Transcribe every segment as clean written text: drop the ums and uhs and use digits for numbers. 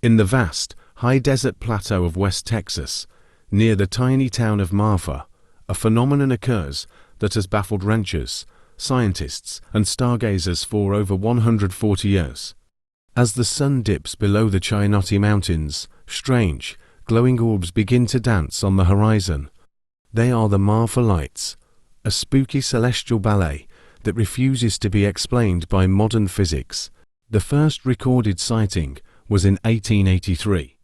In the vast, high desert plateau of West Texas, near the tiny town of Marfa, a phenomenon occurs that has baffled ranchers, scientists, and stargazers for over 140 years. As the sun dips below the Chayanote Mountains, strange, glowing orbs begin to dance on the horizon. They are the Marfa lights, a spooky celestial ballet that refuses to be explained by modern physics. The first recorded sighting was in 1883.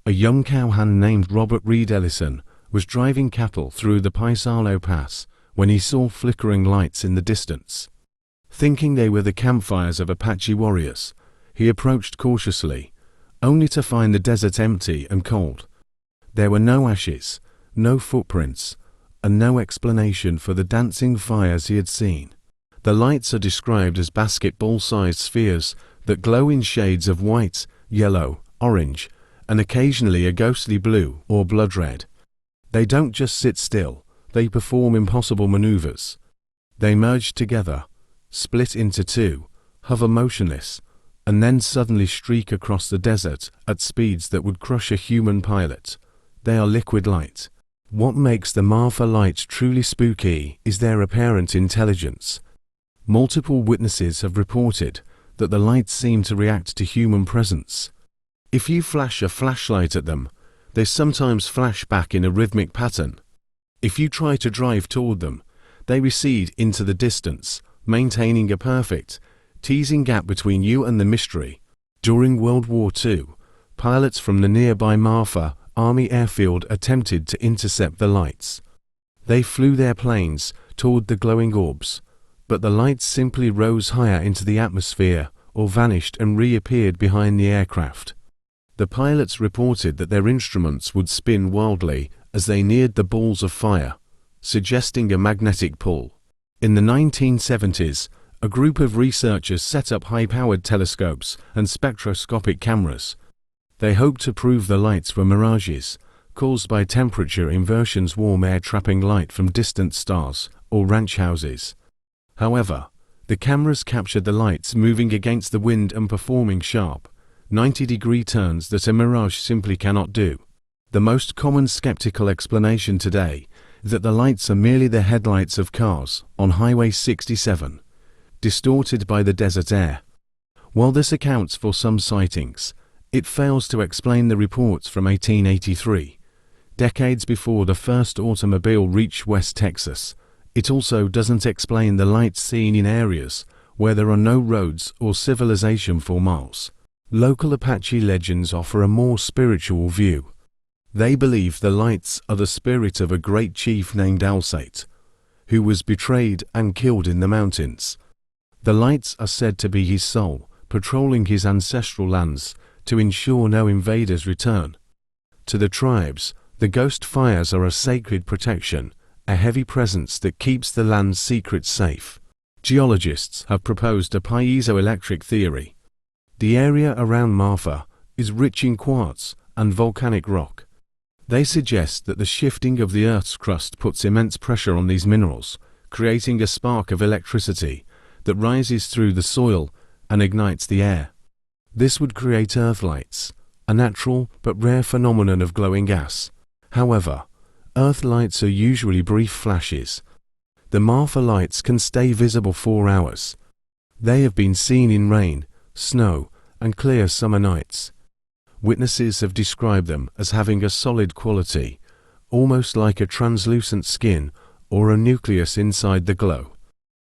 A young cowhand named Robert Reed Ellison was driving cattle through the Paisalo Pass when he saw flickering lights in the distance. Thinking they were the campfires of Apache warriors, he approached cautiously, only to find the desert empty and cold. There were no ashes, no footprints, and no explanation for the dancing fires he had seen. The lights are described as basketball-sized spheres that glow in shades of white, yellow, orange, and occasionally a ghostly blue or blood red. They don't just sit still, they perform impossible maneuvers. They merge together, split into two, hover motionless, and then suddenly streak across the desert at speeds that would crush a human pilot. They are liquid light. What makes the Marfa lights truly spooky is their apparent intelligence. Multiple witnesses have reported that the lights seem to react to human presence. If you flash a flashlight at them, they sometimes flash back in a rhythmic pattern. If you try to drive toward them, they recede into the distance, maintaining a perfect, teasing gap between you and the mystery. During World War II, pilots from the nearby Marfa Army airfield attempted to intercept the lights. They flew their planes toward the glowing orbs, but the lights simply rose higher into the atmosphere or vanished and reappeared behind the aircraft. The pilots reported that their instruments would spin wildly as they neared the balls of fire, suggesting a magnetic pull. In the 1970s, a group of researchers set up high-powered telescopes and spectroscopic cameras. They hoped to prove the lights were mirages, caused by temperature inversions, warm air trapping light from distant stars or ranch houses. However, the cameras captured the lights moving against the wind and performing sharp, 90-degree turns that a mirage simply cannot do. The most common skeptical explanation today is that the lights are merely the headlights of cars on Highway 67, distorted by the desert air. While this accounts for some sightings, it fails to explain the reports from 1883, decades before the first automobile reached West Texas. It also doesn't explain the lights seen in areas where there are no roads or civilization for miles. Local Apache legends offer a more spiritual view. They believe the lights are the spirit of a great chief named Alsate, who was betrayed and killed in the mountains. The lights are said to be his soul, patrolling his ancestral lands to ensure no invaders return. To the tribes, the ghost fires are a sacred protection, a heavy presence that keeps the land's secrets safe. Geologists have proposed a piezoelectric theory. The area around Marfa is rich in quartz and volcanic rock. They suggest that the shifting of the Earth's crust puts immense pressure on these minerals, creating a spark of electricity that rises through the soil and ignites the air. This would create Earth lights, a natural but rare phenomenon of glowing gas. However, Earth lights are usually brief flashes. The Marfa lights can stay visible 4 hours. They have been seen in rain, snow, and clear summer nights. Witnesses have described them as having a solid quality, almost like a translucent skin or a nucleus inside the glow.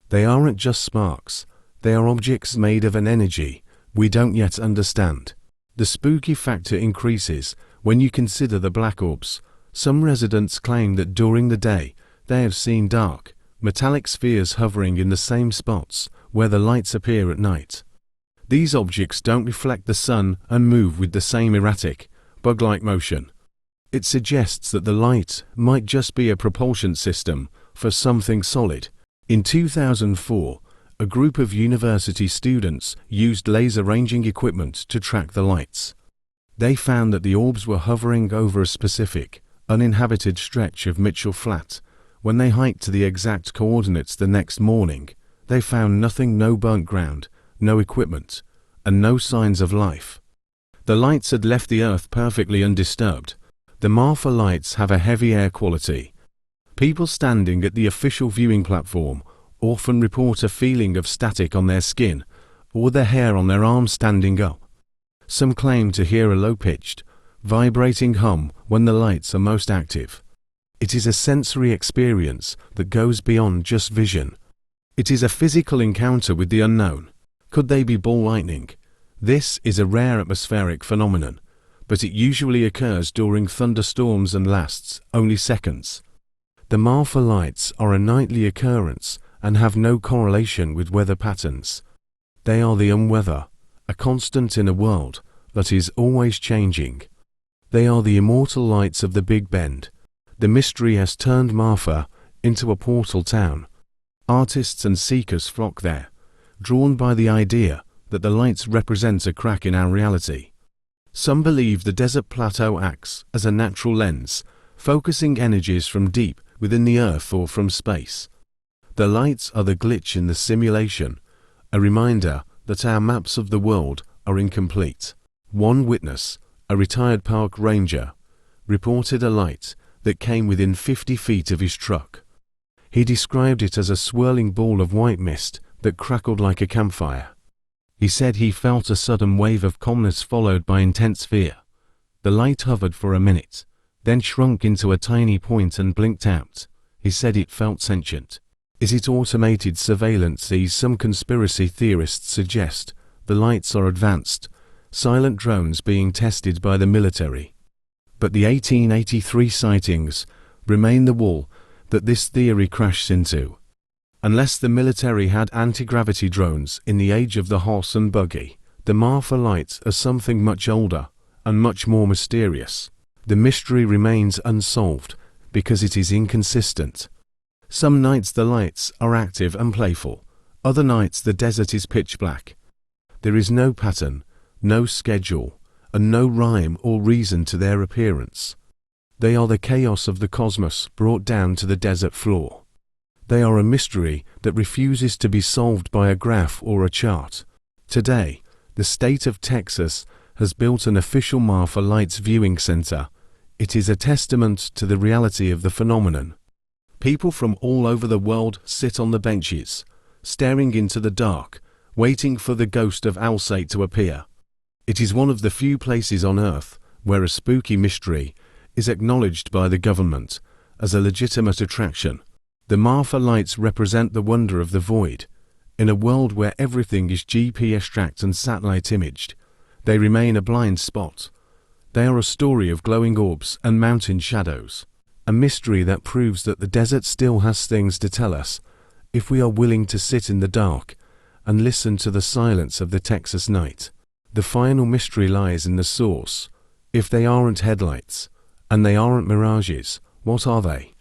They aren't just sparks, they are objects made of an energy we don't yet understand. The spooky factor increases when you consider the black orbs. Some residents claim that during the day they have seen dark, metallic spheres hovering in the same spots where the lights appear at night. These objects don't reflect the sun and move with the same erratic, bug-like motion. It suggests that the light might just be a propulsion system for something solid. In 2004, a group of university students used laser ranging equipment to track the lights. They found that the orbs were hovering over a specific, uninhabited stretch of Mitchell Flat. When they hiked to the exact coordinates the next morning, they found nothing, no burnt ground, no equipment, and no signs of life. The lights had left the Earth perfectly undisturbed. The Marfa lights have a heavy air quality. People standing at the official viewing platform often report a feeling of static on their skin or the hair on their arms standing up. Some claim to hear a low-pitched, vibrating hum when the lights are most active. It is a sensory experience that goes beyond just vision. It is a physical encounter with the unknown. Could they be ball lightning? This is a rare atmospheric phenomenon, but it usually occurs during thunderstorms and lasts only seconds. The Marfa lights are a nightly occurrence and have no correlation with weather patterns. They are the unweather, a constant in a world that is always changing. They are the immortal lights of the Big Bend. The mystery has turned Marfa into a portal town. Artists and seekers flock there, drawn by the idea that the lights represent a crack in our reality. Some believe the desert plateau acts as a natural lens, focusing energies from deep within the Earth or from space. The lights are the glitch in the simulation, a reminder that our maps of the world are incomplete. One witness, a retired park ranger, reported a light that came within 50 feet of his truck. He described it as a swirling ball of white mist that crackled like a campfire. He said he felt a sudden wave of calmness followed by intense fear. The light hovered for a minute, then shrunk into a tiny point and blinked out. He said it felt sentient. Is it automated surveillance? Some conspiracy theorists suggest the lights are advanced, silent drones being tested by the military. But the 1883 sightings remain the wall that this theory crashes into. Unless the military had anti-gravity drones in the age of the horse and buggy, the Marfa lights are something much older and much more mysterious. The mystery remains unsolved because it is inconsistent. Some nights the lights are active and playful, other nights the desert is pitch black. There is no pattern, no schedule, and no rhyme or reason to their appearance. They are the chaos of the cosmos brought down to the desert floor. They are a mystery that refuses to be solved by a graph or a chart. Today, the state of Texas has built an official Marfa Lights viewing center. It is a testament to the reality of the phenomenon. People from all over the world sit on the benches, staring into the dark, waiting for the ghost of Alsate to appear. It is one of the few places on Earth where a spooky mystery is acknowledged by the government as a legitimate attraction. The Marfa lights represent the wonder of the void. In a world where everything is GPS tracked and satellite imaged, they remain a blind spot. They are a story of glowing orbs and mountain shadows, a mystery that proves that the desert still has things to tell us if we are willing to sit in the dark and listen to the silence of the Texas night. The final mystery lies in the source. If they aren't headlights, and they aren't mirages, what are they?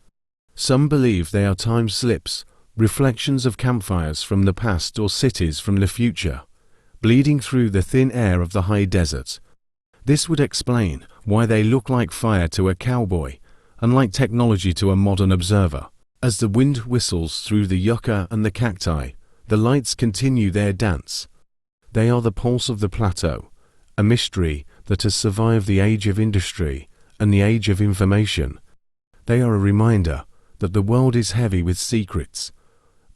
Some believe they are time slips, reflections of campfires from the past or cities from the future, bleeding through the thin air of the high desert. This would explain why they look like fire to a cowboy and like technology to a modern observer. As the wind whistles through the yucca and the cacti, the lights continue their dance. They are the pulse of the plateau, a mystery that has survived the age of industry and the age of information. They are a reminder that the world is heavy with secrets,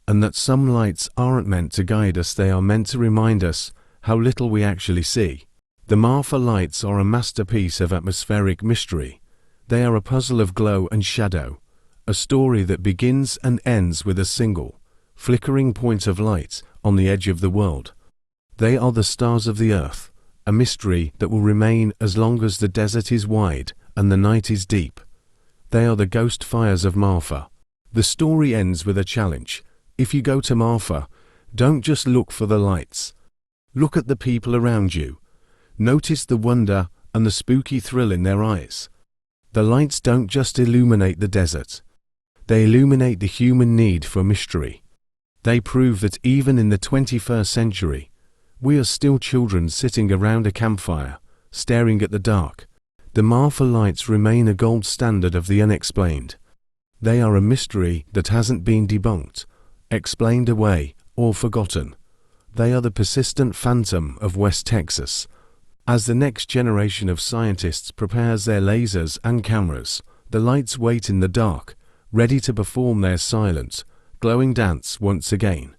and that some lights aren't meant to guide us, they are meant to remind us how little we actually see. The Marfa lights are a masterpiece of atmospheric mystery. They are a puzzle of glow and shadow, a story that begins and ends with a single, flickering point of light on the edge of the world. They are the stars of the earth, a mystery that will remain as long as the desert is wide and the night is deep. They are the ghost fires of Marfa. The story ends with a challenge. If you go to Marfa, don't just look for the lights. Look at the people around you. Notice the wonder and the spooky thrill in their eyes. The lights don't just illuminate the desert. They illuminate the human need for mystery. They prove that even in the 21st century, we are still children sitting around a campfire, staring at the dark. The Marfa lights remain a gold standard of the unexplained. They are a mystery that hasn't been debunked, explained away, or forgotten. They are the persistent phantom of West Texas, As the next generation of scientists prepares their lasers and cameras, the lights wait in the dark, ready to perform their silent, glowing dance once again.